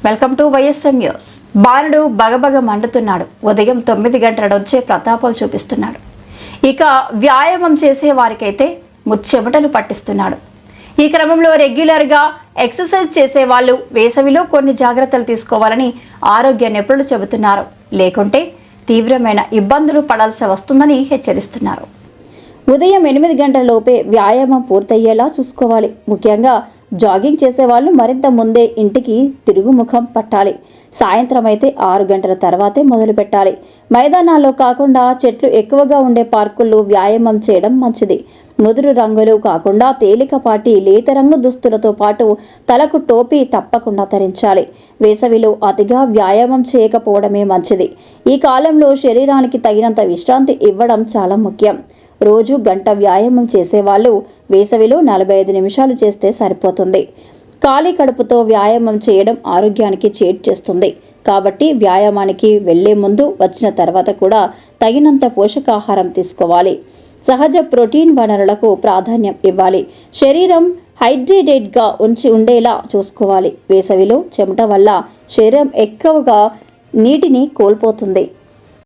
Welcome to YSM news. బాలుడు బగబగ మండుతున్నాడు. ఉదయం 9 గంటల నుంచే ప్రతాపం చూపిస్తున్నాడు. ఇక వ్యాయామం చేసే వారికైతే ముచ్చెమటలు పట్టిస్తున్నాడు. ఈ క్రమంలో రెగ్యులర్గా ఎక్సర్సైజ్ చేసే వాళ్ళు వేసవిలో కొన్ని జాగ్రత్తలు తీసుకోవాలని ఆరోగ్య నిపుణులు చెబుతున్నారు. లేకుంటే తీవ్రమైన ఇబ్బందులు పడాల్సి వస్తుందని హెచ్చరిస్తున్నారు. ఉదయం 8 గంటల లోపే వ్యాయామం పూర్తయ్యేలా చూసుకోవాలి. ముఖ్యంగా జాగింగ్ చేసేవాళ్ళు మరింత ముందే ఇంటికి తిరుగుముఖం పట్టాలి. సాయంత్రం అయితే 6 గంటల తర్వాతే మొదలు పెట్టాలి. మైదానాల్లో కాకుండా చెట్లు ఎక్కువగా ఉండే పార్కుల్లో వ్యాయామం చేయడం మంచిది. ముదురు రంగులు కాకుండా తేలికపాటి లేత రంగు దుస్తులతో పాటు తలకు టోపీ తప్పకుండా ధరించాలి. వేసవిలో అతిగా వ్యాయామం చేయకపోవడమే మంచిది. ఈ కాలంలో శరీరానికి తగినంత విశ్రాంతి ఇవ్వడం చాలా ముఖ్యం. రోజు గంట వ్యాయామం చేసేవాళ్ళు వేసవిలో 45 నిమిషాలు చేస్తే సరిపోతుంది. ఖాళీ కడుపుతో వ్యాయామం చేయడం ఆరోగ్యానికి చేటు చేస్తుంది. కాబట్టి వ్యాయామానికి వెళ్లే ముందు వచ్చిన తర్వాత కూడా తగినంత పోషకాహారం తీసుకోవాలి. సహజ ప్రోటీన్ వనరులకు ప్రాధాన్యం ఇవ్వాలి. శరీరం హైడ్రేటెడ్గా ఉండేలా చూసుకోవాలి. వేసవిలో చెమట వల్ల శరీరం ఎక్కువగా నీటిని కోల్పోతుంది.